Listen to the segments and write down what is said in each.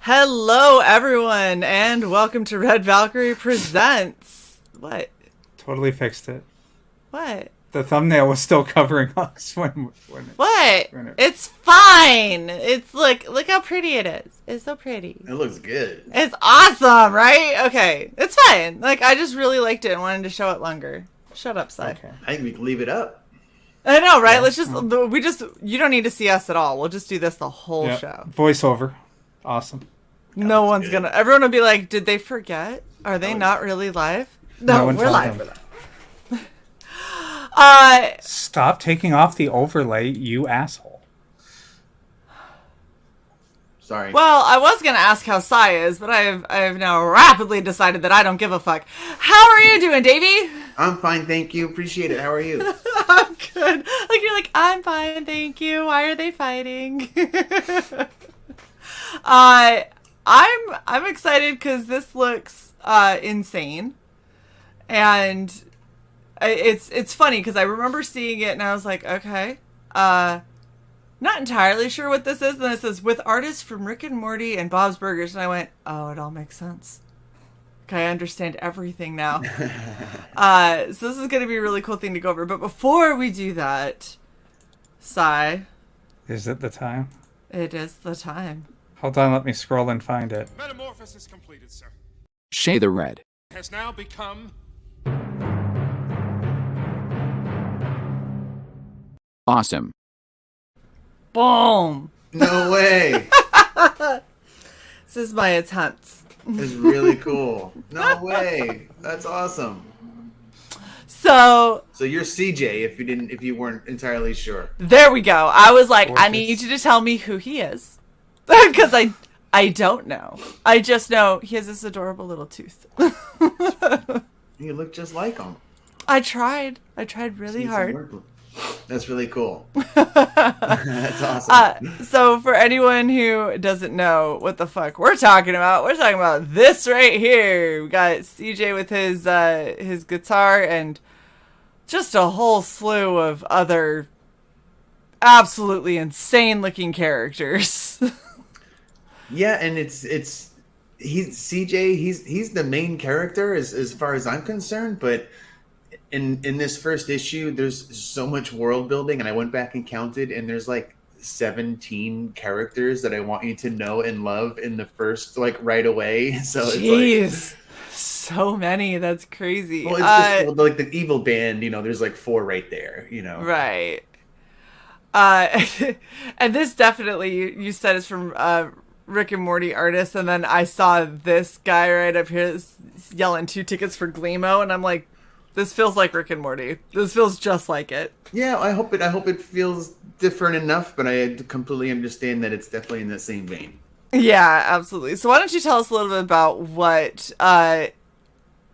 Hello, everyone, and welcome to Red Valkyrie Presents. What? Totally fixed it. What? The thumbnail was still covering us What? when it It's fine. It's look how pretty it is. It's so pretty. It looks good. It's awesome, right? Okay, it's fine. I just really liked it and wanted to show it longer. Shut up, Cy. Okay. I think we can leave it up. I know, right? Yeah. You don't need to see us at all. We'll just do this the whole Yep. show. Voiceover. Awesome. No one's good. everyone will be like, did they forget? Are they not really live? No, one we're told live. them. Stop taking off the overlay, you asshole. Sorry. Well, I was going to ask how Cy is, but I have now rapidly decided that I don't give a fuck. How are you doing, Davy? I'm fine, thank you. Appreciate it. How are you? I'm good. You're like, I'm fine, thank you. Why are they fighting? I'm excited because this looks insane, and it's funny because I remember seeing it and I was like, okay, not entirely sure what this is. And then it says with artists from Rick and Morty and Bob's Burgers, and I went, oh, it all makes sense. Okay, I understand everything now. So this is going to be a really cool thing to go over. But before we do that, Cy, Is it the time? it is the time. Hold on, let me scroll and find it. Metamorphosis completed, sir. Shae the Red. Has now become Awesome. Boom. No way. This is my attempt. It's really cool. No way. That's awesome. So So you're CJ if you weren't entirely sure. there we go. I was like, I Gorgeous. need you to tell me who he is. Because I don't know. I just know he has this adorable little tooth. You look just like him. I tried really hard. That's really cool. That's awesome. So for anyone who doesn't know what the fuck we're talking about this right here. We got CJ with his guitar and just a whole slew of other absolutely insane looking characters. Yeah, and he's CJ. He's the main character as far as I'm concerned. But in this first issue, there's so much world building, and I went back and counted, and there's like 17 characters that I want you to know and love in the first right away. So Jeez, so many. That's crazy. it's just like the evil band. There's like 4 right there. Right. And this definitely you said is from Rick and Morty artists, and then I saw this guy right up here yelling 2 tickets for Gleamo, and I'm like, this feels like Rick and Morty. This feels just like it. Yeah, I hope it feels different enough, but I completely understand that it's definitely in the same vein. Yeah, absolutely. So why don't you tell us a little bit about what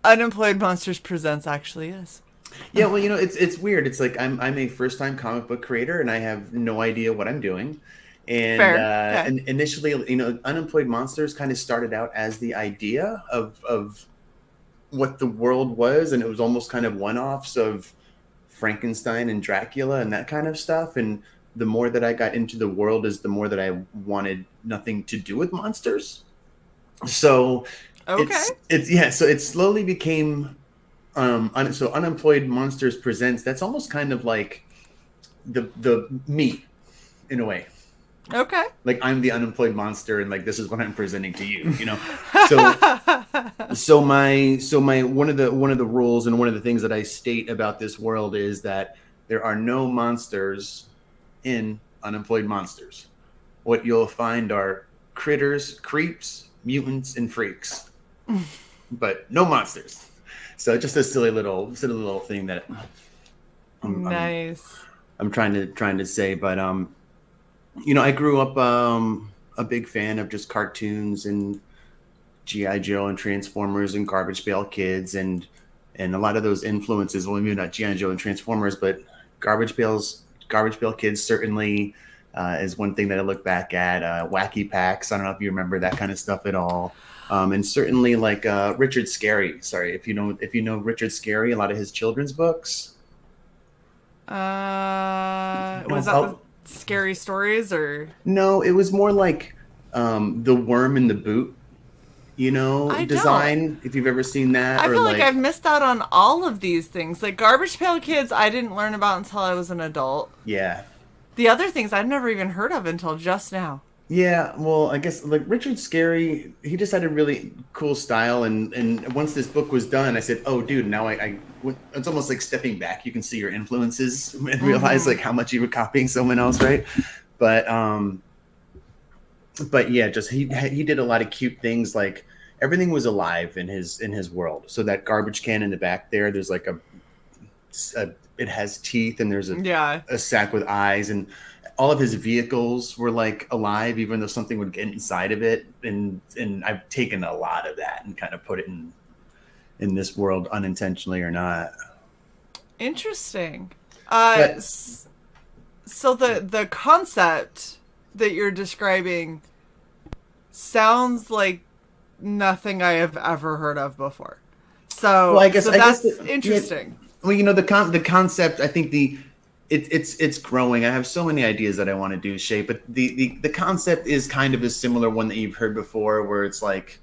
Unemployed Monsters Presents actually is? Yeah, well, it's weird. It's like I'm a first time comic book creator, and I have no idea what I'm doing. And Fair. Okay. and initially, Unemployed Monsters kind of started out as the idea of what the world was, and it was almost kind of one-offs of Frankenstein and Dracula and that kind of stuff. And the more that I got into the world, is the more that I wanted nothing to do with monsters. So Okay. so it slowly became so Unemployed Monsters Presents. That's almost kind of like the me in a way. Okay. Like I'm the unemployed monster, and like this is what I'm presenting to you. So my one of the rules and one of the things that I state about this world is that there are no monsters in Unemployed Monsters. What you'll find are critters, creeps, mutants, and freaks, but no monsters. So just a silly little thing that Nice. I'm trying to say, but I grew up a big fan of just cartoons and G.I. Joe and Transformers and Garbage Pail Kids and a lot of those influences. Well, maybe not G.I. Joe and Transformers, but Garbage Pail Kids certainly is one thing that I look back at. Wacky Packs. I don't know if you remember that kind of stuff at all. And certainly like Richard Scarry. Sorry, if you know Richard Scarry, a lot of his children's books. Was that the scary stories or? No, it was more like the worm in the boot, I design. If you've ever seen that, I or feel like I've missed out on all of these things. Like Garbage Pail Kids, I didn't learn about until I was an adult. yeah. The other things I'd never even heard of until just now. Yeah, well, I guess like Richard Scarry, he just had a really cool style, and once this book was done, I said, "Oh, dude, now it's almost like stepping back. You can see your influences and realize like how much you were copying someone else, right?" But yeah, just he did a lot of cute things. Like everything was alive in his world. So that garbage can in the back there's like it has teeth, and there's a sack with eyes, and all of his vehicles were like alive, even though something would get inside of it. And I've taken a lot of that and kind of put it in this world, unintentionally or not. Interesting. But- So the concept that you're describing sounds like nothing I have ever heard of before. So, Well, I guess that's the- interesting. Well, the concept, I think it's growing. I have so many ideas that I want to do, Shae, but the concept is kind of a similar one that you've heard before, where it's like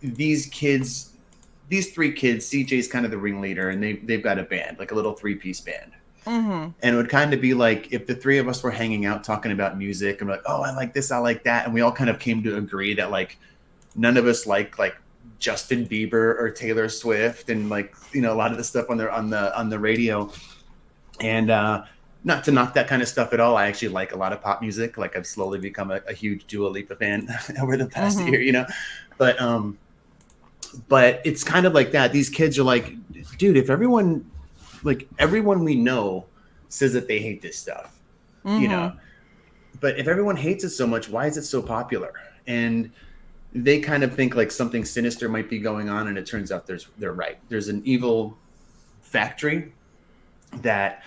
these three kids, CJ's kind of the ringleader, and they've got a band, like a little 3-piece band. Mm-hmm. And it would kind of be like if the three of us were hanging out talking about music, and we're like, oh, I like this, I like that, and we all kind of came to agree that like none of us like Justin Bieber or Taylor Swift, and like a lot of the stuff on the radio. And not to knock that kind of stuff at all. I actually like a lot of pop music. Like I've slowly become a huge Dua Lipa fan over the past year, But it's kind of like that. These kids are like, dude, if everyone we know says that they hate this stuff, but if everyone hates it so much, why is it so popular? And they kind of think like something sinister might be going on, and it turns out they're right. There's an evil factory that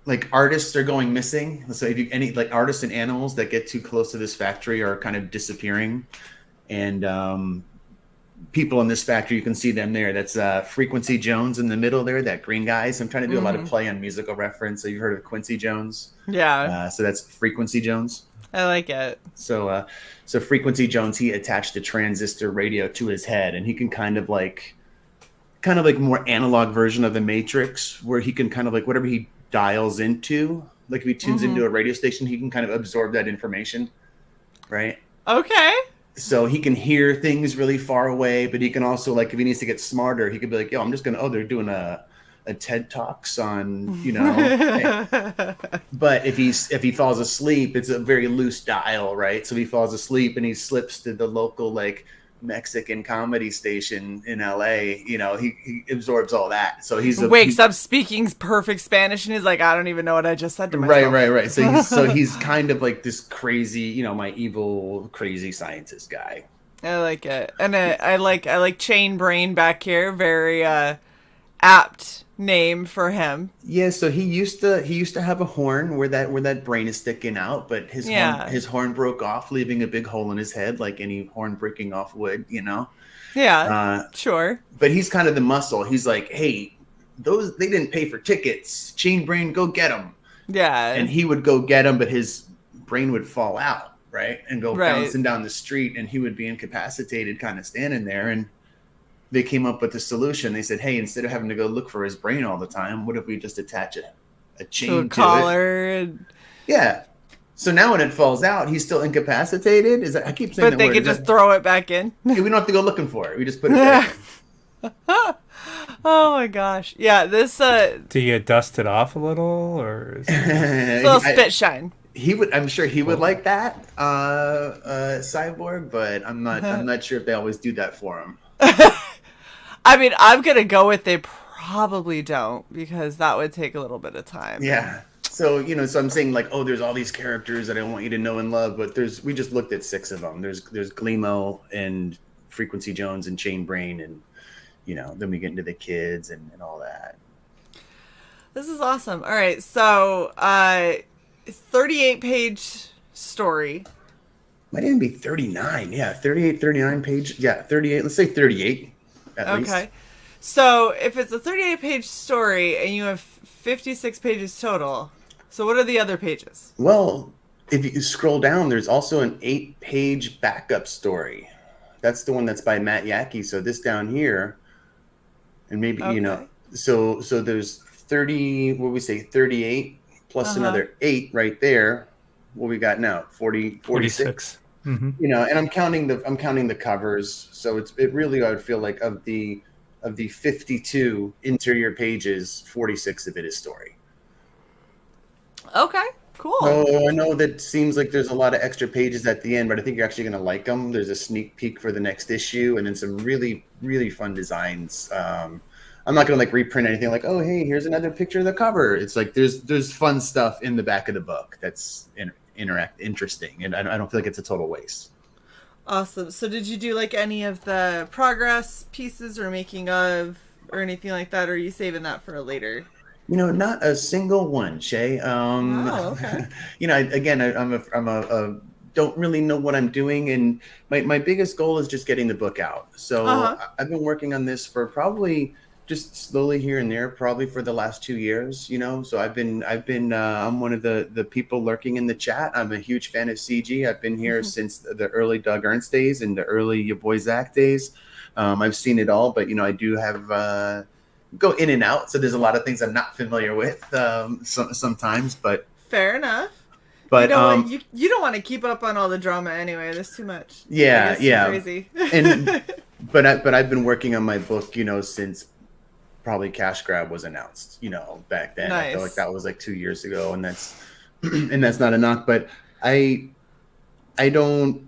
like artists are going missing. So if any like artists and animals that get too close to this factory are kind of disappearing, and people in this factory, you can see them there. That's Frequency Jones in the middle there, that green guy. So I'm trying to do a lot of play on musical reference. So you've heard of Quincy Jones? Yeah. So that's Frequency Jones. I like it. So Frequency Jones, he attached a transistor radio to his head, and he can kind of like more analog version of the Matrix, where he can kind of like whatever he dials into, like if he tunes into a radio station, he can kind of absorb that information, right? Okay. So he can hear things really far away, but he can also, like, if he needs to get smarter, he could be like, yo, I'm just gonna, they're doing a TED Talks on, But if he falls asleep, it's a very loose dial, right? So if he falls asleep and he slips to the local like Mexican comedy station in LA, he absorbs all that. So he wakes up speaking perfect Spanish, and he's like, I don't even know what I just said to myself. Right. So he's kind of like this crazy, my evil, crazy scientist guy. I like it, and I like Chain Brain back here. Very apt name for him. Yeah, so he used to have a horn where that brain is sticking out, but his horn broke off, leaving a big hole in his head, like any horn breaking off would, Yeah, sure. But he's kind of the muscle. He's like, hey, they didn't pay for tickets. Chain Brain, go get them. Yeah, and he would go get them, but his brain would fall out, right, and go bouncing down the street, and he would be incapacitated, kind of standing there. And they came up with a solution. They said, hey, instead of having to go look for his brain all the time, what if we just attach a chain to a collar? Yeah. So now when it falls out, he's still incapacitated. I keep saying but they could just throw it back in. We don't have to go looking for it. We just put it back in. Oh my gosh. Yeah, this Do you dust it off a little, or is a little spit shine? I'm sure he would like that, Cyborg, but I'm not sure if they always do that for him. I mean, I'm gonna go with they probably don't, because that would take a little bit of time. Yeah. So so I'm saying like, there's all these characters that I want you to know and love, but we just looked at 6 of them. There's Gleemo and Frequency Jones and Chain Brain, and then we get into the kids and all that. This is awesome. All right, so 38-page story. Might even be 39. Yeah, 38, 39 page. Yeah, 38. Let's say 38 at least. Okay. So if it's a 38-page story and you have 56 pages total, so what are the other pages? Well, if you scroll down, there's also an 8-page backup story. That's the one that's by Matt Yackey. So this down here, and maybe, Okay. so there's 30, what we say, 38 plus another 8 right there. What we got now? 46. 46. Mm-hmm. And I'm counting the covers. So it really, I would feel like of the 52 interior pages, 46 of it is story. Okay. Cool. So I know that seems like there's a lot of extra pages at the end, but I think you're actually going to like them. There's a sneak peek for the next issue, and then some really, really fun designs. I'm not going to like reprint anything like, oh, hey, here's another picture of the cover. It's like there's fun stuff in the back of the book that's interesting, and I don't feel like it's a total waste. Awesome. So did you do like any of the progress pieces or making of or anything like that, or are you saving that for later? Not a single one, Shae. Oh, okay. Again, I'm a don't really know what I'm doing, and my biggest goal is just getting the book out. So I've been working on this for probably just slowly here and there, probably for the last 2 years. So I've been I'm one of the people lurking in the chat. I'm a huge fan of CG. I've been here since the early Doug Ernst days and the early Your Boy Zach days. I've seen it all, but I do have. Go in and out, so there's a lot of things I'm not familiar with sometimes, but fair enough. But you don't want to keep up on all the drama anyway. There's too much. Yeah, Too crazy. but I've been working on my book, since probably Cash Grab was announced, back then. Nice. I feel like that was like 2 years ago, and that's not a knock, but I don't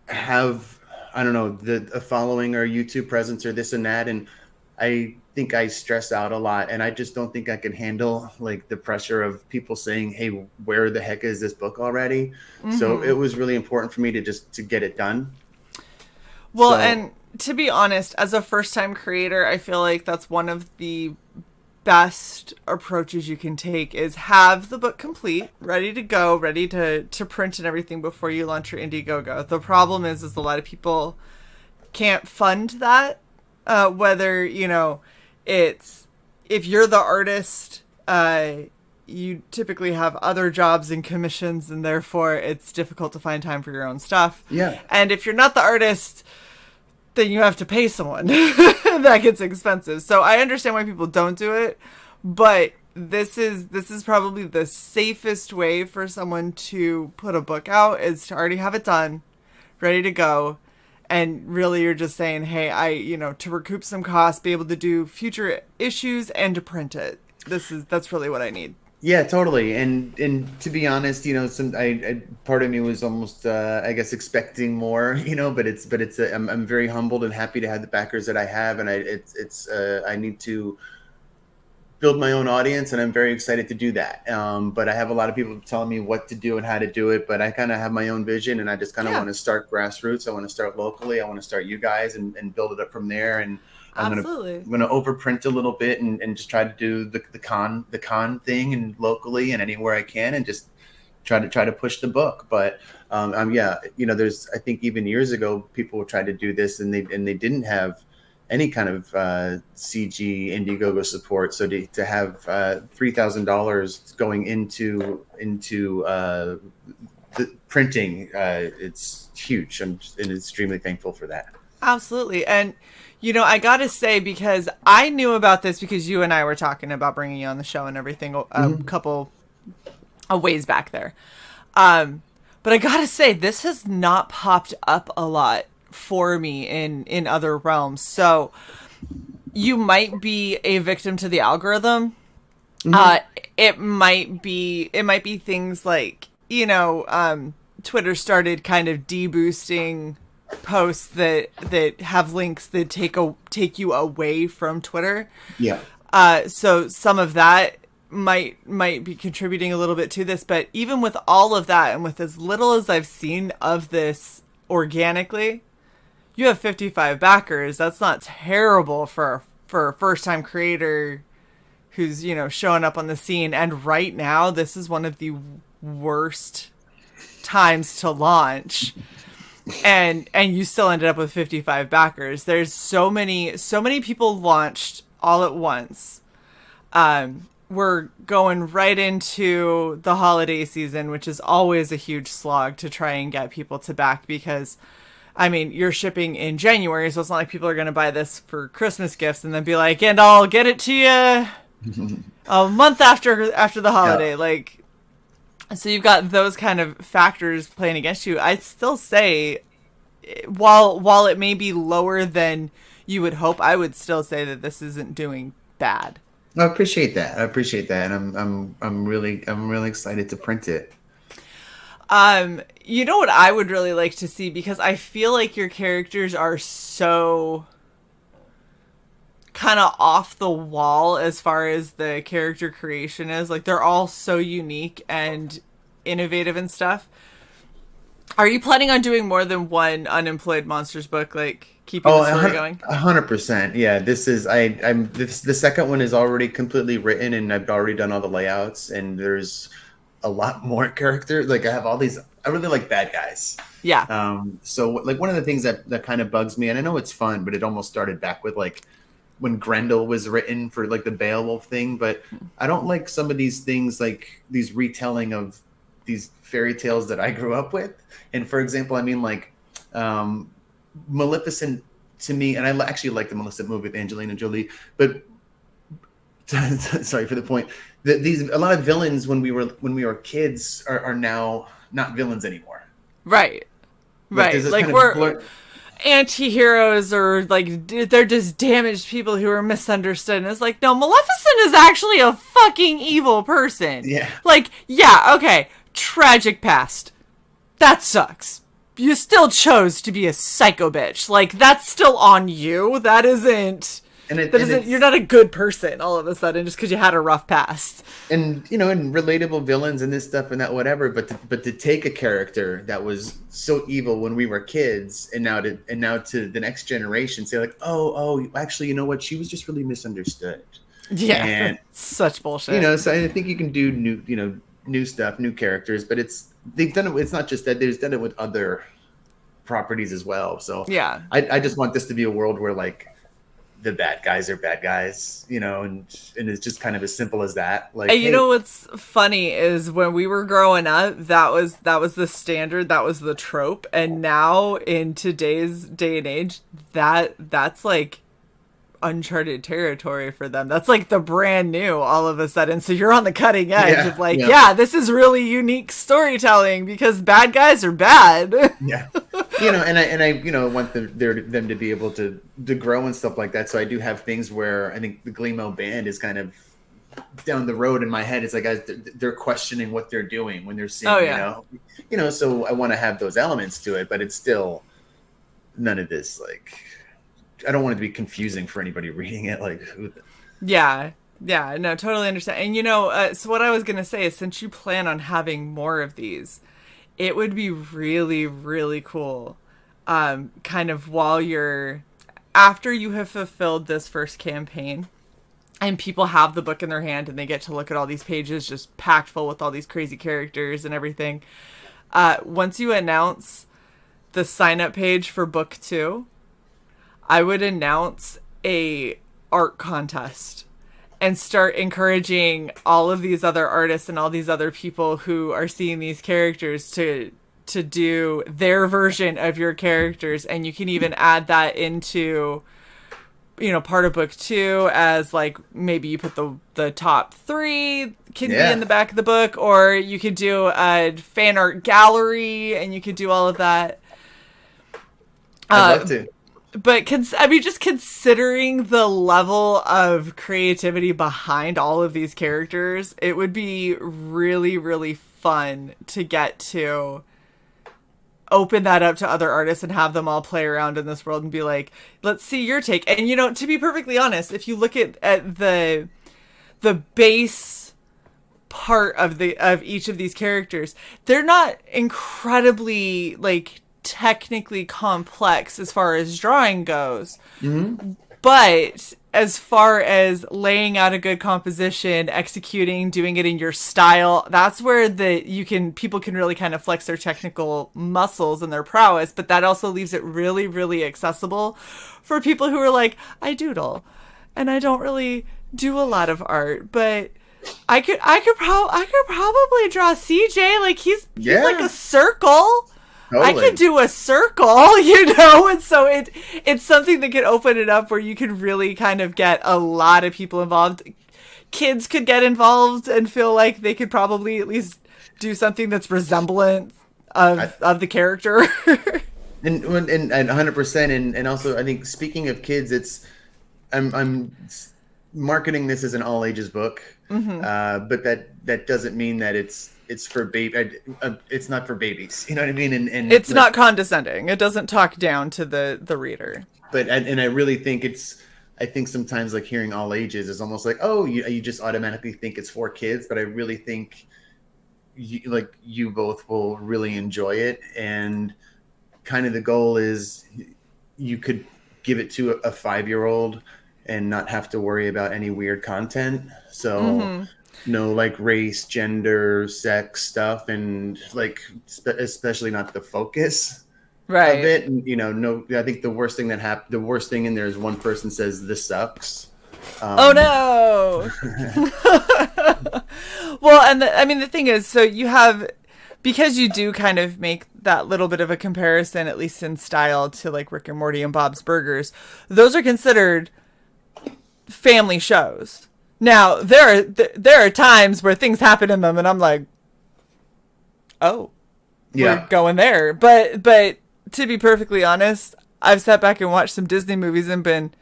have, I don't know, a following or YouTube presence or this and that, and I think I stress out a lot, and I just don't think I can handle like the pressure of people saying, hey, where the heck is this book already? So it was really important for me to get it done. Well, and to be honest, as a first-time creator, I feel like that's one of the best approaches you can take is have the book complete, ready to go, ready to print and everything before you launch your Indiegogo. The problem is a lot of people can't fund that. Whether, it's, if you're the artist, you typically have other jobs and commissions, and therefore it's difficult to find time for your own stuff. Yeah. And if you're not the artist, then you have to pay someone. That gets expensive. So I understand why people don't do it, but this is probably the safest way for someone to put a book out is to already have it done, ready to go. And really, you're just saying, hey, to recoup some costs, be able to do future issues and to print it. That's really what I need. Yeah, totally. And to be honest, part of me was almost, I guess, expecting more, but I'm very humbled and happy to have the backers that I have. And I need to build my own audience, and I'm very excited to do that. But I have a lot of people telling me what to do and how to do it, but I kind of have my own vision, and I just kind of want to start grassroots. I want to start locally. I want to start you guys and build it up from there. And I'm going to overprint a little bit and just try to do the con thing and locally and anywhere I can, and just try to push the book. But there's, I think even years ago, people tried to do this and they didn't have any kind of CG Indiegogo support. So to have $3,000 going into the printing, it's huge. I'm extremely thankful for that. Absolutely. And, I got to say, because I knew about this because you and I were talking about bringing you on the show and everything a couple of ways back there. But I got to say, this has not popped up a lot for me in other realms. So you might be a victim to the algorithm. It might be things like, Twitter started kind of deboosting posts that have links that take you away from Twitter. Yeah. So some of that might be contributing a little bit to this, but even with all of that and with as little as I've seen of this organically, you have 55 backers. That's not terrible for a first-time creator who's, showing up on the scene. And right now, this is one of the worst times to launch. And you still ended up with 55 backers. There's so many people launched all at once. we're going right into the holiday season, which is always a huge slog to try and get people to back because, I mean, you're shipping in January, so it's not like people are going to buy this for Christmas gifts and then be like, and I'll get it to you a month after the holiday. Like, so you've got those kind of factors playing against you. I'd still say, while it may be lower than you would hope, I would still say that this isn't doing bad. I appreciate that. And I'm really excited to print it. You know what I would really like to see, because I feel like your characters are so kind of off the wall as far as the character creation is. Like, they're all so unique and innovative and stuff. Are you planning on doing more than one Unemployed Monsters book, like keeping the story going? 100%. Yeah, this is the second one is already completely written, and I've already done all the layouts, and there's a lot more characters. Like, I have all these. I really like bad guys. Yeah. So like one of the things that kind of bugs me, and I know it's fun, but it almost started back with like when Grendel was written for like the Beowulf thing. But I don't like some of these things, like these retelling of these fairy tales that I grew up with. And for example, I mean, like Maleficent to me, and I actually like the Maleficent movie with Angelina Jolie, but sorry for the point. A lot of villains when we were kids are now not villains anymore. Right. Like we're anti-heroes, or like they're just damaged people who are misunderstood. And it's like, no, Maleficent is actually a fucking evil person. Yeah. Like, yeah, okay, tragic past. That sucks. You still chose to be a psycho bitch. Like, that's still on you. That isn't... you're not a good person all of a sudden just because you had a rough past. And and relatable villains and this stuff and that whatever, but to take a character that was so evil when we were kids and now to the next generation say like, oh, actually, you know what? She was just really misunderstood. Yeah, and such bullshit. So I think you can do new stuff, new characters, but they've done it. It's not just that; they've done it with other properties as well. So yeah, I just want this to be a world where like the bad guys are bad guys, and it's just kind of as simple as that. Like, and you know what's funny is when we were growing up, that was the standard, that was the trope, and now in today's day and age, that's like uncharted territory for them. That's like the brand new all of a sudden. So you're on the cutting edge of like, yeah, this is really unique storytelling because bad guys are bad. Yeah. And I want them to be able to grow and stuff like that. So I do have things where I think the Gleamo band is kind of down the road in my head. It's like they're questioning what they're doing when they're singing, so I want to have those elements to it, but it's still none of this like, I don't want it to be confusing for anybody reading it. Like, yeah, no, totally understand. And so what I was gonna say is, since you plan on having more of these, it would be really, really cool. Kind of after you have fulfilled this first campaign, and people have the book in their hand and they get to look at all these pages just packed full with all these crazy characters and everything. Once you announce the sign-up page for book 2. I would announce a art contest and start encouraging all of these other artists and all these other people who are seeing these characters to do their version of your characters. And you can even add that into, part of book 2 as like, maybe you put the top 3 can be in the back of the book, or you could do a fan art gallery and you could do all of that. I'd love to. But just considering the level of creativity behind all of these characters, it would be really, really fun to get to open that up to other artists and have them all play around in this world and be like, let's see your take. And, to be perfectly honest, if you look at the base part of each of these characters, they're not incredibly, like, technically complex as far as drawing goes, but as far as laying out a good composition, executing, doing it in your style, that's where people can really kind of flex their technical muscles and their prowess. But that also leaves it really, really accessible for people who are like, I doodle and I don't really do a lot of art, but I could probably draw CJ. Like he's Yeah. like a circle. I Totally. could do a circle, you know, and so it's something that could open it up where you could really kind of get a lot of people involved. Kids could get involved and feel like they could probably at least do something that's resemblant of the character. And 100%, and also I think speaking of kids, I'm marketing this as an all ages book, but that doesn't mean that it's for it's not for babies. You know what I mean? And It's not condescending. It doesn't talk down to the reader. But I really think I think sometimes like hearing all ages is almost like, oh, you just automatically think it's for kids, but I really think you both will really enjoy it, and kind of the goal is you could give it to a 5-year-old and not have to worry about any weird content. So no like race, gender, sex stuff, and like especially not the focus Right. of it. And, no, I think the worst thing the worst thing in there is one person says this sucks. Oh no. Well, and the thing is, so you have, because you do kind of make that little bit of a comparison, at least in style, to like Rick and Morty and Bob's Burgers, those are considered family shows. Now, there are times where things happen in them and I'm like, oh, Yeah. we're going there. But to be perfectly honest, I've sat back and watched some Disney movies and been,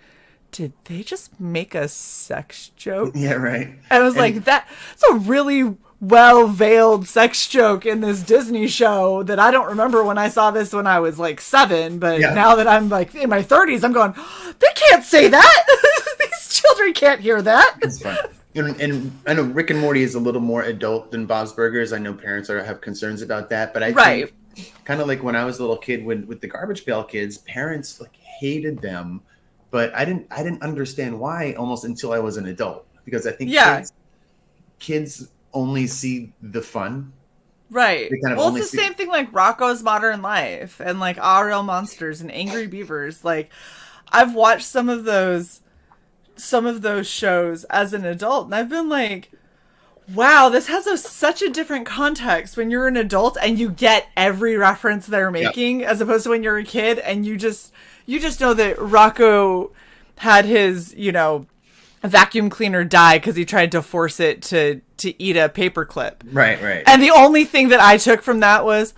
did they just make a sex joke? Yeah, right. And I was like, that's a really well-veiled sex joke in this Disney show that I don't remember when I saw this when I was like 7, but now that I'm like in my 30s, I'm going, they can't say that. These children can't hear that. It's fun. And I know Rick and Morty is a little more adult than Bob's Burgers. I know parents have concerns about that, but I think kind of like when I was a little kid with the Garbage Pail Kids, parents like hated them, but I didn't understand why almost until I was an adult, because I think kids only see the fun. Right. They kind of Well, only it's the see- same thing like Rocko's Modern Life and like RL Monsters and Angry Beavers. Like, I've watched some of those shows as an adult, and I've been like, wow, this has such a different context when you're an adult and you get every reference they're making, as opposed to when you're a kid and you just know that Rocco had his, vacuum cleaner die because he tried to force it to eat a paperclip. Right. And the only thing that I took from that was,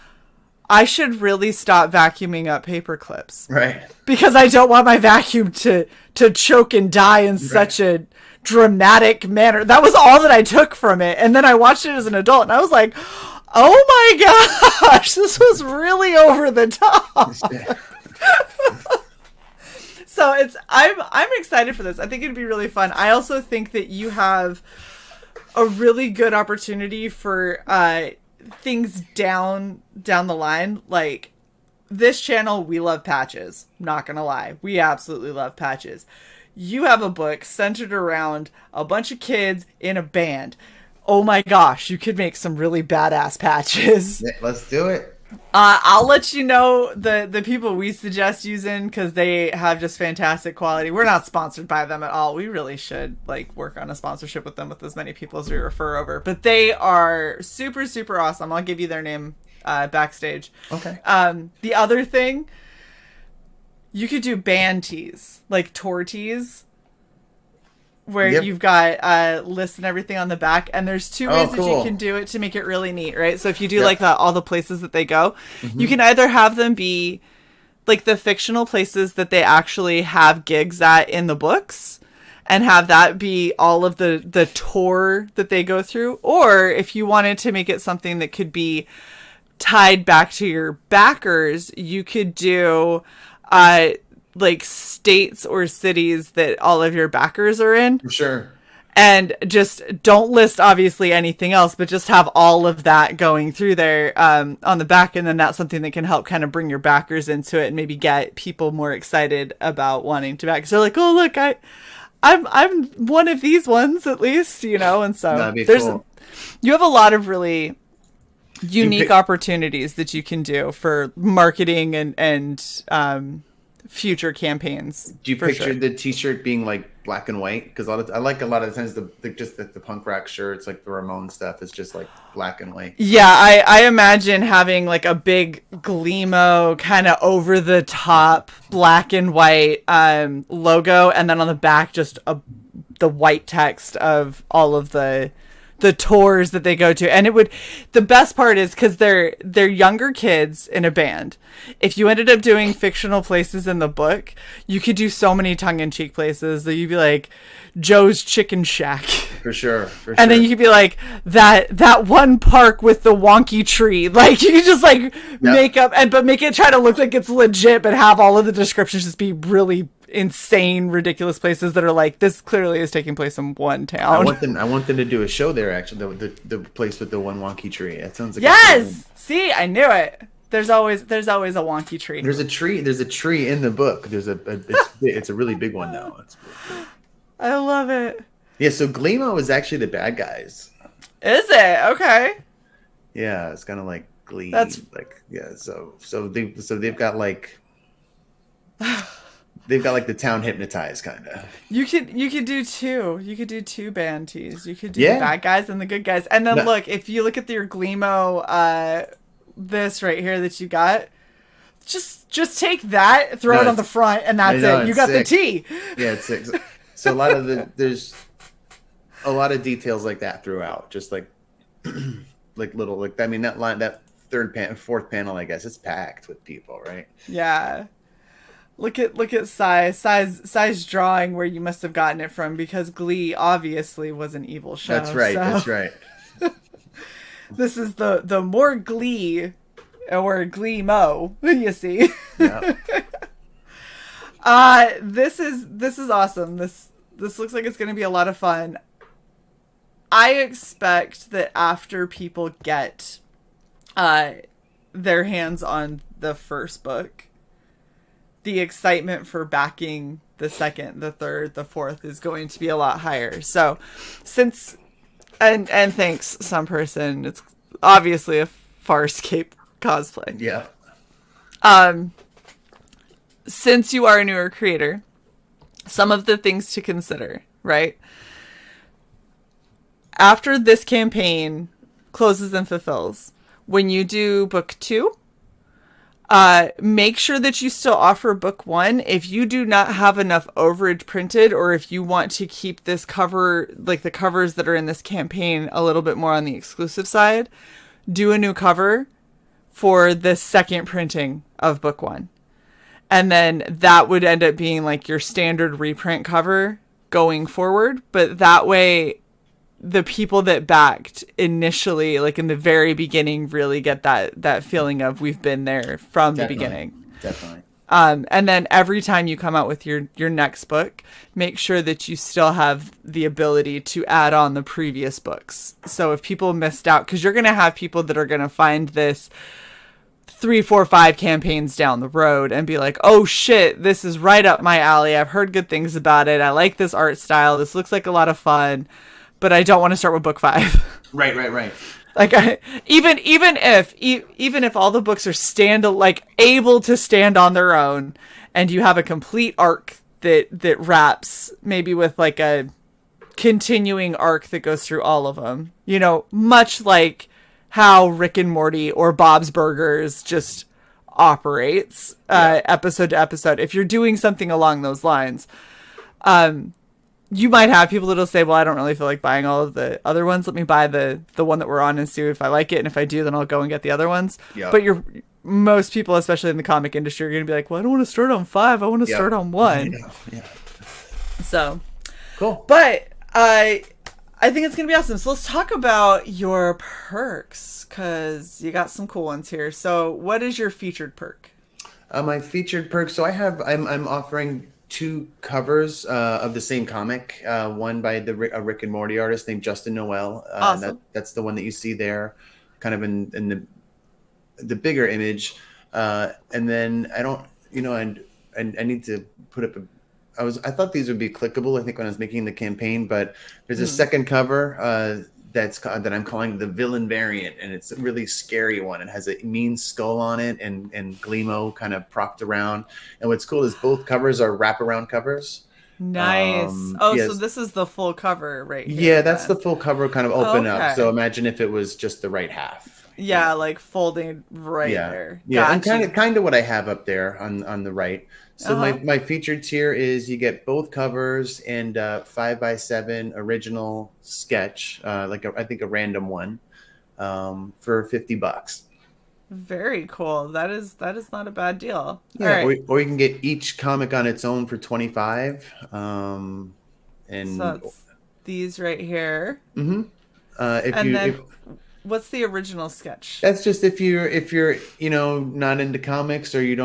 I should really stop vacuuming up paper clips. Right. Because I don't want my vacuum to choke and die in such a dramatic manner. That was all that I took from it. And then I watched it as an adult and I was like, oh my gosh, this was really over the top. So I'm excited for this. I think it'd be really fun. I also think that you have a really good opportunity for things down the line. Like, this channel, we love patches. Not gonna lie, we absolutely love patches. You have a book centered around a bunch of kids in a band. Oh my gosh, you could make some really badass patches. Yeah, let's do it. I'll let you know the people we suggest using, because they have just fantastic quality. We're not sponsored by them at all. We really should work on a sponsorship with them with as many people as we refer over. But they are super, super awesome. I'll give you their name backstage. Okay. The other thing, you could do band tees, like tour tees, where you've got lists and everything on the back, and there's two ways that you can do it to make it really neat, right? So if you do all the places that they go, you can either have them be like the fictional places that they actually have gigs at in the books, and have that be all of the tour that they go through, or if you wanted to make it something that could be tied back to your backers, you could do like states or cities that all of your backers are in. For sure. And just don't list obviously anything else, but just have all of that going through there on the back. And then that's something that can help kind of bring your backers into it and maybe get people more excited about wanting to back. So they're like, oh, look, I'm one of these ones at least, and so That'd be cool. You have a lot of really unique opportunities that you can do for marketing and future campaigns. Do you for picture sure. the T-shirt being like black and white? Because I like a lot of the times the punk rock shirts, like the Ramones stuff, is just like black and white. Yeah, I imagine having like a big Gleamo kind of over the top black and white logo, and then on the back just the white text of all of the tours that they go to. And the best part is because they're younger kids in a band. If you ended up doing fictional places in the book, you could do so many tongue-in-cheek places that you'd be like Joe's Chicken Shack. For sure. And then you could be like that one park with the wonky tree. Like you could just like make up but make it try to look like it's legit, but have all of the descriptions just be really insane, ridiculous places that are like, this clearly is taking place in one town. I want them to do a show there. Actually, the place with the one wonky tree. That sounds like yes. See, I knew it. There's always a wonky tree. There's a tree in the book. It's a really big one though. I love it. Yeah. So Gleamo is actually the bad guys. Is it okay? Yeah, it's kind of like Glee. That's like So they've got like. They've got like the town hypnotized kind of. You could do two. You could do two band tees. You could do the bad guys and the good guys. And then look, if you look at your Gleamo, this right here that you got, just take that, throw it on the front, and that's it. You got sick. The tee. Yeah, it's sick. So there's a lot of details like that throughout. Just like like little like I mean that fourth panel, I guess it's packed with people, right? Yeah. Look at Cy's drawing where you must have gotten it from, because Glee obviously was an evil show. That's right. So. That's right. This is the more Glee or Gleamo, you see. Yeah. This is awesome. This looks like it's going to be a lot of fun. I expect that after people get their hands on the first book, the excitement for backing the second, the third, the fourth is going to be a lot higher. So and thanks some person, it's obviously a Farscape cosplay. Yeah. Since you are a newer creator, some of the things to consider, right? After this campaign closes and fulfills, when you do book 2, make sure that you still offer book 1. If you do not have enough overage printed, or if you want to keep this cover, like the covers that are in this campaign, a little bit more on the exclusive side, do a new cover for the second printing of book 1. And then that would end up being like your standard reprint cover going forward. But that way, the people that backed initially, like in the very beginning, really get that feeling of we've been there from the beginning. Definitely. And then every time you come out with your next book, make sure that you still have the ability to add on the previous books. So if people missed out, because you're going to have people that are going to find this 3, 4, 5 campaigns down the road and be like, oh shit, this is right up my alley. I've heard good things about it. I like this art style. This looks like a lot of fun. But I don't want to start with book 5. Right. Like even if all the books are able to stand on their own, and you have a complete arc that wraps, maybe with like a continuing arc that goes through all of them, much like how Rick and Morty or Bob's Burgers just operates episode to episode. If you're doing something along those lines, you might have people that'll say, well, I don't really feel like buying all of the other ones. Let me buy the one that we're on and see if I like it. And if I do, then I'll go and get the other ones. Yep. But most people, especially in the comic industry, are going to be like, well, I don't want to start on 5. I want to start on 1. Yeah. So cool. But I think it's going to be awesome. So let's talk about your perks, because you got some cool ones here. So what is your featured perk? My featured perk. So I'm offering 2 covers of the same comic. One by a Rick and Morty artist named Justin Noel. Awesome. That's the one that you see there, kind of in the bigger image. And then I don't, I need to put up I thought these would be clickable, I think, when I was making the campaign, but there's a second cover that I'm calling the villain variant, and it's a really scary one. It has a mean skull on it and Gleamo kind of propped around. And what's cool is both covers are wraparound covers. Nice. So this is the full cover right here. Yeah, that's the full cover kind of open up. So Okay. imagine if it was just the right half. Yeah, like folding right there. Yeah, Gotcha. and kind of what I have up there on the right. So my featured tier is you get both covers and 5x7 original sketch, I think a random one, for $50. Very cool. That is not a bad deal. Yeah, All right. or you can get each comic on its own for 25. And So it's these right here. if What's the original sketch? that's just if you're not into comics, or you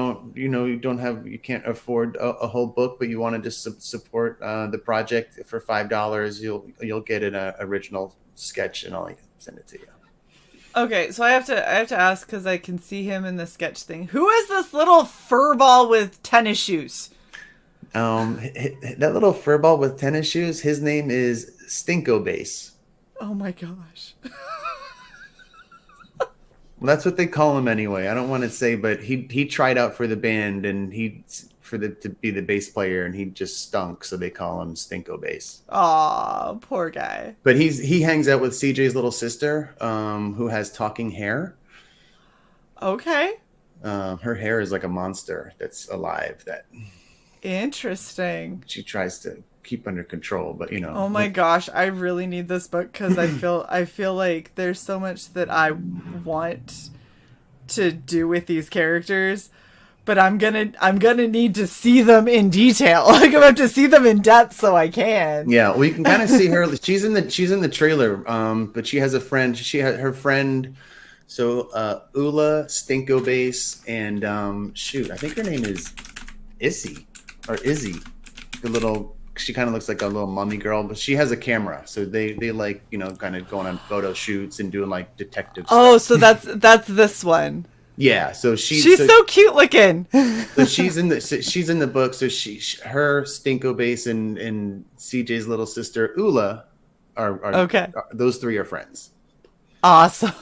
can't afford a whole book, but you want to just support the project for $5, you'll get an original sketch, and I'll send it to you. Okay, so I have to ask, because I can see him in the sketch thing. Who is this little furball with tennis shoes? That little furball with tennis shoes, his name is Stinko Base. Oh my gosh. Well, that's what they call him anyway. I don't want to say, but he tried out for the band, and to be the bass player, and he just stunk, so they call him Stinko Bass. Aw, poor guy. But he hangs out with CJ's little sister, who has talking hair. Okay. Her hair is like a monster that's alive that Interesting. she tries to keep under control, but Oh my gosh, I really need this book, because I feel like there's so much that I want to do with these characters, but I'm gonna need to see them in detail. Like, I'm gonna have to see them in depth so I can. Yeah, well, you can kind of see her. She's in the trailer, but she has a friend. She had her friend. So Ula, Stinko Base, and I think her name is Izzy. The little. She kind of looks like a little mummy girl, but she has a camera, so they like kind of going on photo shoots and doing like detective Oh, stuff. so that's this one. Yeah, so She's so cute looking. So she's in the book. So her Stinko Base and CJ's little sister Ula are Okay. those three are friends. Awesome.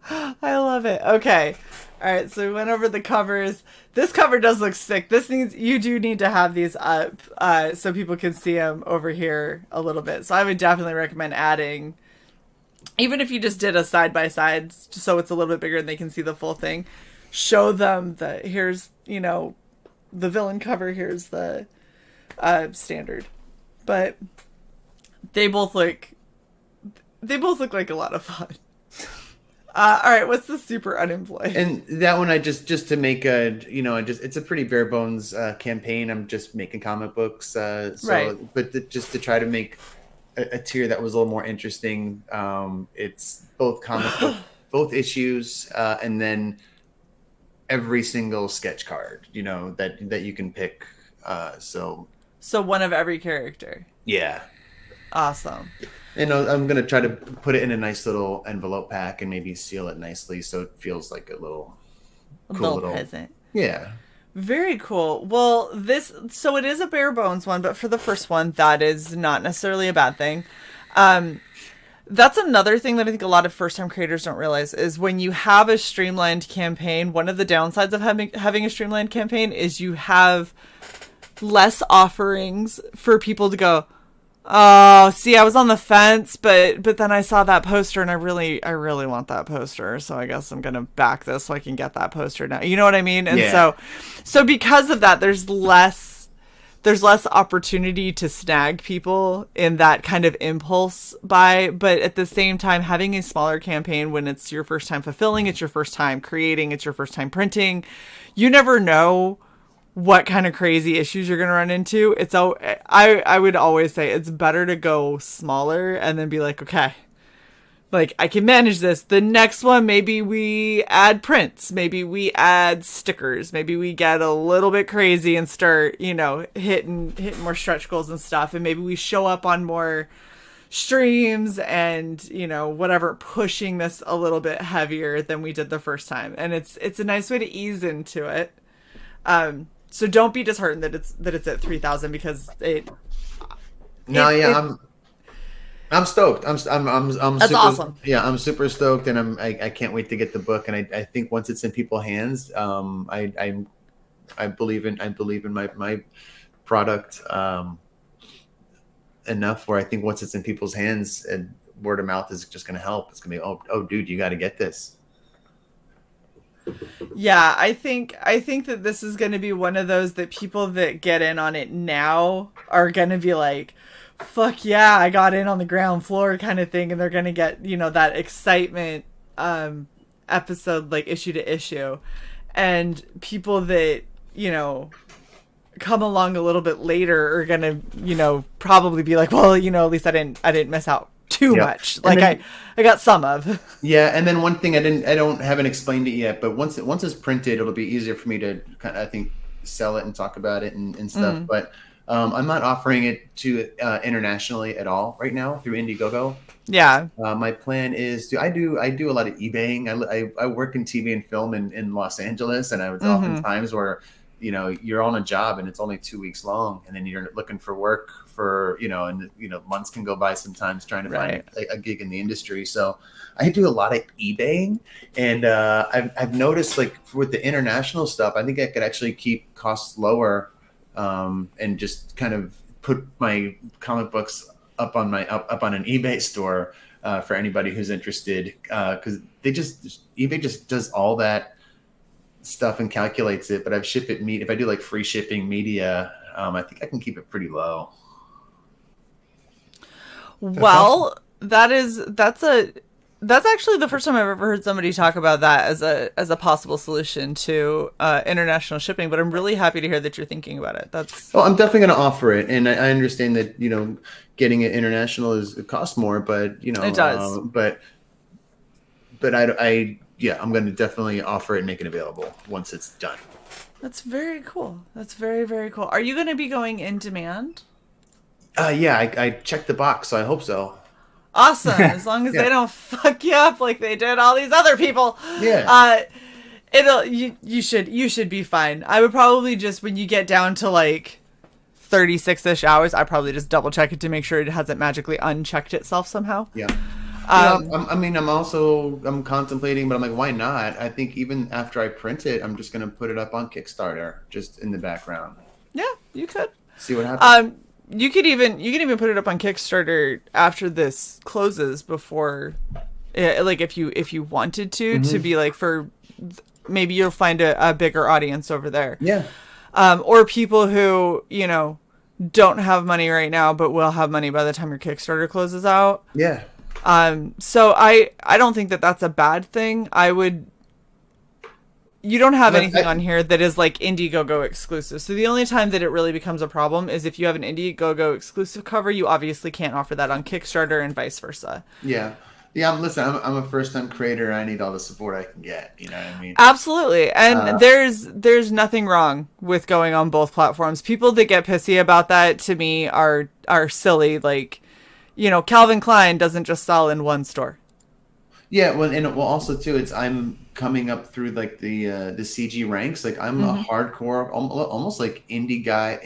I love it. Okay. All right, so we went over the covers. This cover does look sick. You do need to have these up so people can see them over here a little bit. So I would definitely recommend adding, even if you just did a side by side, so it's a little bit bigger and they can see the full thing. Show them that here's the villain cover, here's the standard. But they both look like a lot of fun. All right, what's the super unemployed? And that one, I just to make it's a pretty bare bones campaign. I'm just making comic books, Right. But just to try to make a tier that was a little more interesting. It's both comic book, both issues, and then every single sketch card, that you can pick. So one of every character. yeah. Awesome. And I'm going to try to put it in a nice little envelope pack and maybe seal it nicely so it feels like a little cool little present. Yeah. Very cool. Well, so it is a bare bones one, but for the first one, that is not necessarily a bad thing. That's another thing that I think a lot of first-time creators don't realize is when you have a streamlined campaign, one of the downsides of having a streamlined campaign is you have less offerings for people to go, oh, see, I was on the fence, but then I saw that poster and I really want that poster. So I guess I'm going to back this so I can get that poster now. You know what I mean? And so because of that, there's less opportunity to snag people in that kind of impulse buy. But at the same time, having a smaller campaign when it's your first time fulfilling, it's your first time creating, it's your first time printing, you never know what kind of crazy issues you're going to run into. I would always say it's better to go smaller and then be like, okay, like I can manage this. The next one, maybe we add prints, maybe we add stickers, maybe we get a little bit crazy and start, hitting more stretch goals and stuff. And maybe we show up on more streams and, whatever, pushing this a little bit heavier than we did the first time. And it's a nice way to ease into it. So don't be disheartened that it's at 3,000 because I'm stoked. I'm That's super, awesome. yeah, I'm super stoked, and I can't wait to get the book. And I think once it's in people's hands, I believe in my product enough where I think once it's in people's hands, and word of mouth is just going to help. It's going to be, oh, dude, you got to get this. Yeah, I think that this is going to be one of those that people that get in on it now are going to be like, fuck yeah, I got in on the ground floor kind of thing, and they're going to get, that excitement episode like issue to issue. And people that, come along a little bit later are going to, probably be like, well, at least I didn't miss out too much. Like then, I got some of. Yeah, and then one thing haven't explained it yet, but once it's printed, it'll be easier for me to kind of, I think, sell it and talk about it and stuff. But I'm not offering it to internationally at all right now through Indiegogo. Yeah. My plan is I do a lot of eBaying. I work in TV and film in Los Angeles, and I was oftentimes where you're on a job and it's only 2 weeks long, and then you're looking for work for months can go by sometimes trying to find a gig in the industry. So I do a lot of eBaying, and I've noticed, like, with the international stuff, I think I could actually keep costs lower, and just kind of put my comic books up on an eBay store for anybody who's interested, because eBay just does all that stuff and calculates it. But if I do like free shipping media, I think I can keep it pretty low. Well, that's actually the first time I've ever heard somebody talk about that as a possible solution to international shipping. But I'm really happy to hear that you're thinking about it. Well, I'm definitely going to offer it, and I understand that getting it international it costs more, but it does. But I'm going to definitely offer it and make it available once it's done. That's very cool. That's very, very cool. Are you going to be going in demand? Yeah, I checked the box, so I hope so. Awesome. As long as they don't fuck you up like they did all these other people. Yeah. You should be fine. I would probably just, when you get down to like 36-ish hours, I probably just double check it to make sure it hasn't magically unchecked itself somehow. Yeah. I'm contemplating, but I'm like, why not? I think even after I print it, I'm just going to put it up on Kickstarter, just in the background. Yeah, you could. See what happens. You can even put it up on Kickstarter after this closes, before, like, if you wanted to be like, for maybe you'll find a bigger audience over there. Yeah. Or people who, don't have money right now, but will have money by the time your Kickstarter closes out. Yeah. So I don't think that that's a bad thing. You don't have anything on here that is like Indiegogo exclusive. So the only time that it really becomes a problem is if you have an Indiegogo exclusive cover. You obviously can't offer that on Kickstarter, and vice versa. Yeah. Yeah, listen, I'm a first-time creator. I need all the support I can get. You know what I mean? Absolutely. And there's nothing wrong with going on both platforms. People that get pissy about that, to me, are silly. Like, Calvin Klein doesn't just sell in one store. Yeah, well, also too, I'm coming up through like the CG ranks. Like, I'm a hardcore, almost like Indiegogo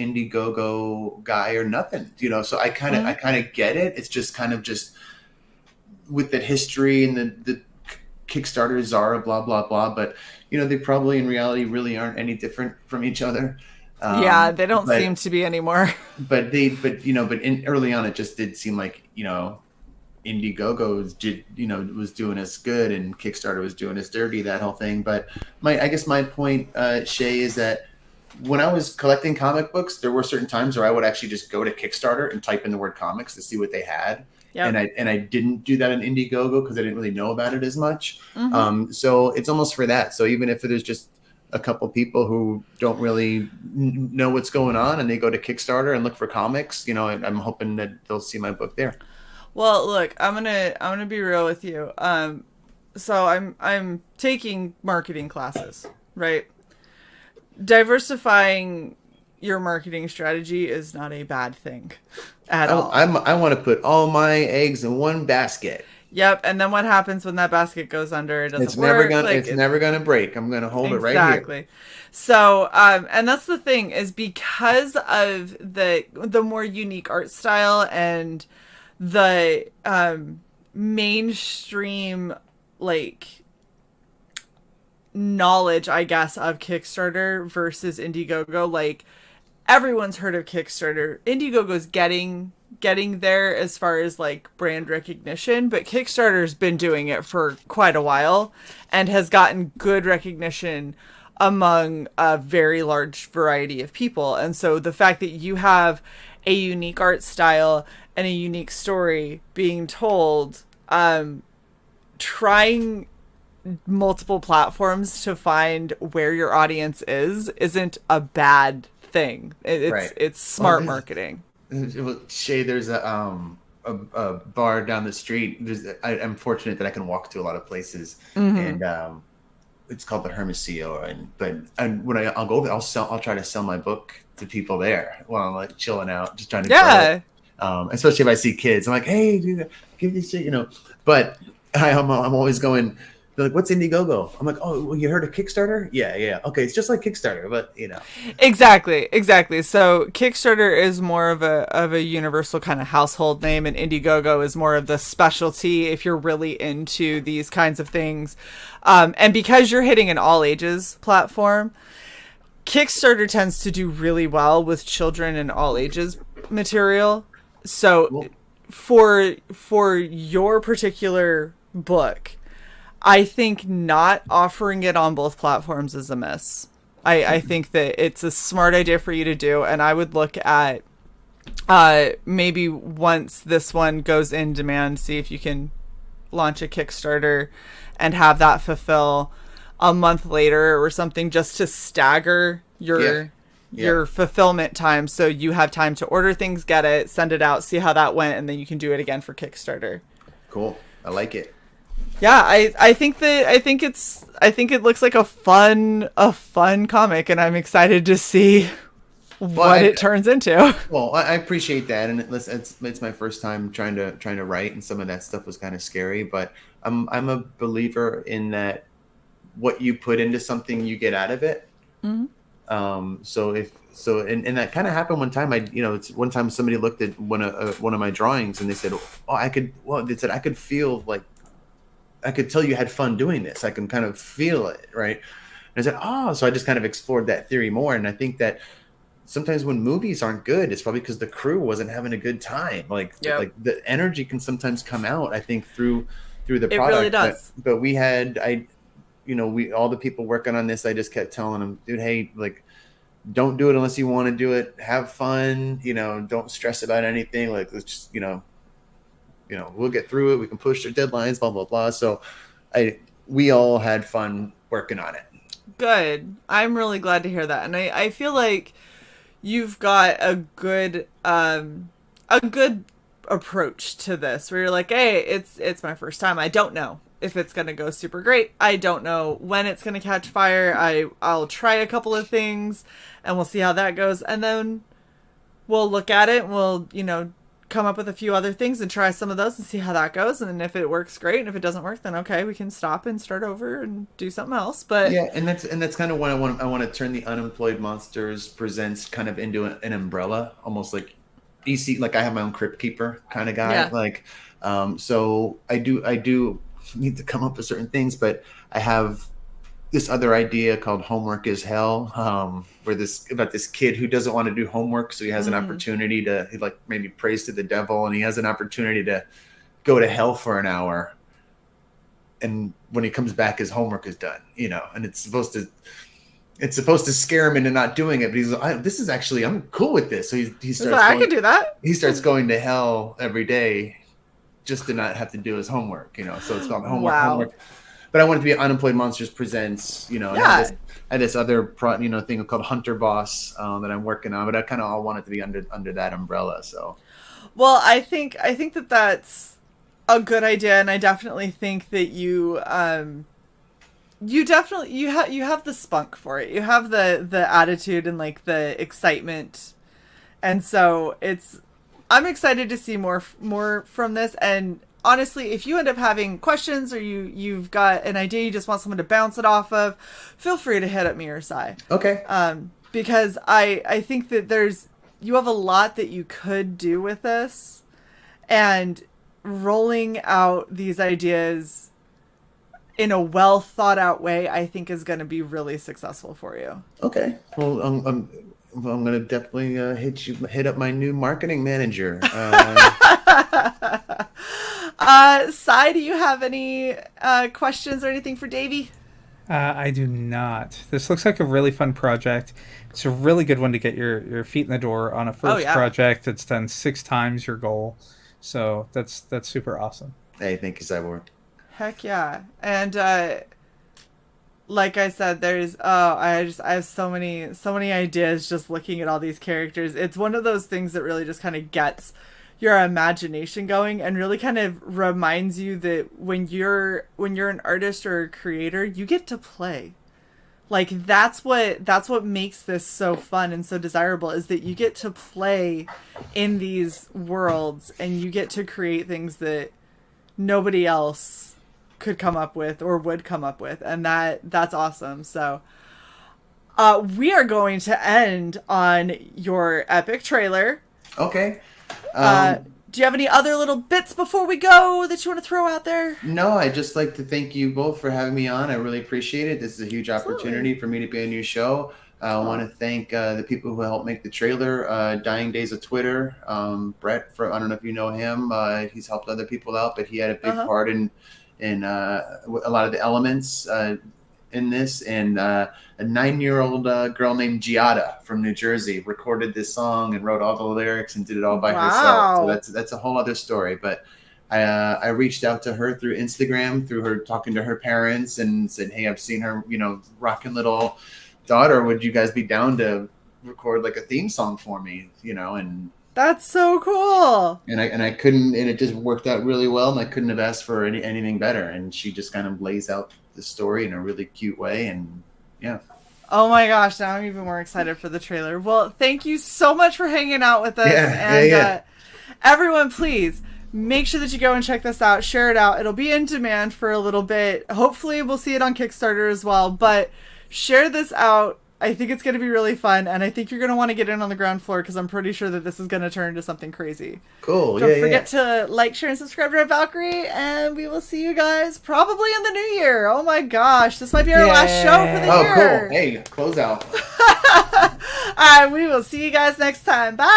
guy or nothing. So I kind of get it. It's just kind of just with the history and the Kickstarter Zara, blah blah blah. But they probably in reality really aren't any different from each other. Yeah, they don't seem to be anymore. But early on, it just did seem like Indiegogo was doing us good, and Kickstarter was doing us dirty, that whole thing. But I guess my point, Shae, is that when I was collecting comic books, there were certain times where I would actually just go to Kickstarter and type in the word comics to see what they had. Yep. And I didn't do that on Indiegogo because I didn't really know about it as much. So it's almost for that. So even if there's just a couple people who don't really know what's going on and they go to Kickstarter and look for comics, I'm hoping that they'll see my book there. Well, look, I'm gonna be real with you. So I'm taking marketing classes, right? Diversifying your marketing strategy is not a bad thing at all. I want to put all my eggs in one basket. Yep, and then what happens when that basket goes under? It doesn't it's work. It's never gonna break. I'm gonna hold it right here. Exactly. So, and that's the thing, is because of the more unique art style and the mainstream like knowledge, I guess, of Kickstarter versus Indiegogo. Like, everyone's heard of Kickstarter. Indiegogo's getting there as far as like brand recognition, but Kickstarter's been doing it for quite a while and has gotten good recognition among a very large variety of people. And so the fact that you have a unique art style and a unique story being told, trying multiple platforms to find where your audience isn't a bad thing. It's smart marketing. Shae, there's a bar down the street. I'm fortunate that I can walk to a lot of places, and it's called the Hermosillo. And when I'll go there, I'll try to sell my book to people there while I'm like chilling out, just trying to grow it. Especially if I see kids, I'm like, hey, dude, give this shit, But I'm always going. They're like, what's Indiegogo? I'm like, oh, well, you heard of Kickstarter? Yeah. Okay, it's just like Kickstarter, but Exactly. So Kickstarter is more of a universal kind of household name, and Indiegogo is more of the specialty if you're really into these kinds of things. And because you're hitting an all ages platform, Kickstarter tends to do really well with children and all ages material. So cool. For your particular book, I think not offering it on both platforms is a miss. I think that it's a smart idea for you to do, and I would look at maybe once this one goes in demand, see if you can launch a Kickstarter and have that fulfill a month later or something, just to stagger your fulfillment time, so you have time to order things, get it, send it out, see how that went, and then you can do it again for Kickstarter. Cool. I like it. Yeah, I think it looks like a fun comic, and I'm excited to see what it turns into. Well, I appreciate that, and it's my first time trying to write, and some of that stuff was kind of scary, but I'm a believer in that what you put into something, you get out of it. Mm-hmm. And that kind of happened one time. It's one time somebody looked at one of my drawings and they said, I could feel like, I could tell you had fun doing this. I can kind of feel it, right? And I said, so I just kind of explored that theory more. And I think that sometimes when movies aren't good, it's probably because the crew wasn't having a good time. Like the energy can sometimes come out, I think, through the product. It really does. But we had, all the people working on this, I just kept telling them, dude, hey, like, don't do it unless you want to do it. Have fun, don't stress about anything. Like, let's just, we'll get through it. We can push their deadlines, blah, blah, blah. So we all had fun working on it. Good. I'm really glad to hear that. And I feel like you've got a good approach to this, where you're like, hey, it's my first time. I don't know if it's going to go super great. I don't know when it's going to catch fire. I'll try a couple of things and we'll see how that goes. And then we'll look at it and we'll, come up with a few other things and try some of those and see how that goes. And if it works, great. And if it doesn't work, then okay, we can stop and start over and do something else. But yeah, and that's kind of what I want to turn the Unemployed Monsters Presents kind of into an umbrella, almost like EC, like I have my own Crypt Keeper kind of guy. Yeah. Like, so I do need to come up with certain things, but I have this other idea called Homework is Hell, about this kid who doesn't want to do homework, so he has an opportunity to, like, maybe prays to the devil, and he has an opportunity to go to hell for an hour, and when he comes back, his homework is done, and it's supposed to scare him into not doing it, but he's like, this is actually, I'm cool with this. So he starts I can do that. He starts going to hell every day just to not have to do his homework, so it's called homework. But I want it to be Unemployed Monsters Presents, Yeah. I had this other thing called Hunter Boss that I'm working on, but I kind of all want it to be under that umbrella. So, well, I think that that's a good idea, and I definitely think that you have the spunk for it. You have the attitude and like the excitement, and so I'm excited to see more from this. And honestly, if you end up having questions or you've got an idea, you just want someone to bounce it off of, feel free to hit up me or Cyborg. Okay. Because I think that you have a lot that you could do with this, and rolling out these ideas in a well thought out way, I think is going to be really successful for you. Okay. Well, I'm going to definitely hit up my new marketing manager. Sai, do you have any questions or anything for Davy? I do not. This looks like a really fun project. It's a really good one to get your feet in the door on a first project that's done 6 times your goal. So that's super awesome. Hey, thank you, Cyborg. Heck yeah. And like I said, there's I have so many ideas just looking at all these characters. It's one of those things that really just kind of gets your imagination going and really kind of reminds you that when you're an artist or a creator, you get to play. Like that's what makes this so fun and so desirable, is that you get to play in these worlds and you get to create things that nobody else could come up with or would come up with, and that's awesome. So we are going to end on your epic trailer. Okay. Do you have any other little bits before we go that you want to throw out there? No, I'd just like to thank you both for having me on. I really appreciate it. This is a huge opportunity for me to be on your show. I want to thank the people who helped make the trailer, Dying Days of Twitter, Brett, I don't know if you know him. He's helped other people out, but he had a big part in a lot of the elements in this. And a 9-year-old girl named Giada from New Jersey recorded this song and wrote all the lyrics and did it all by herself. So that's a whole other story. But I reached out to her through Instagram, through her talking to her parents, and said, "Hey, I've seen her, rocking little daughter. Would you guys be down to record like a theme song for me?" And that's so cool. And I couldn't, and it just worked out really well, and I couldn't have asked for anything better. And she just kind of lays out the story in a really cute way, and yeah. Oh my gosh, now I'm even more excited for the trailer. Well, thank you so much for hanging out with us. Everyone, please make sure that you go and check this out. Share it out. It'll be in demand for a little bit. Hopefully we'll see it on Kickstarter as well. But share this out. I think it's going to be really fun. And I think you're going to want to get in on the ground floor, because I'm pretty sure that this is going to turn into something crazy. Cool. Don't forget to like, share, and subscribe to our Valkyrie. And we will see you guys probably in the new year. Oh my gosh. This might be our last show for the year. Oh, cool. Hey, close out. All right. We will see you guys next time. Bye.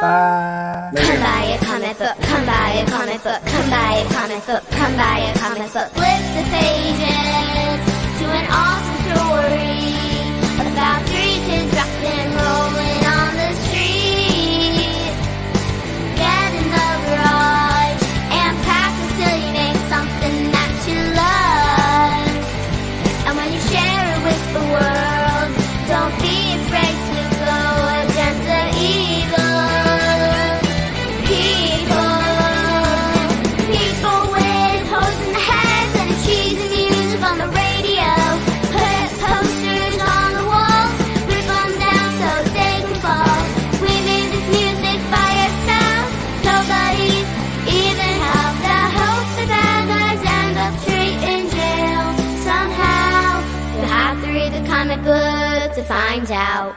Bye. Come buy a comic book, come buy a comic book, come buy a comic book, come buy a comic book. Flip the pages to an awesome story about 3 kids rockin' rolling on the street. Get in the garage and practice till you make something that you love. And when you share it with the world, don't be afraid to go against the evil people with holes in the heads and cheesy music on the radio. Put posters on the walls, rip them down so they can fall. We made this music by ourselves, nobody even helped. The hope the bad guys end up straight in jail somehow. You have to read the comic book to find out.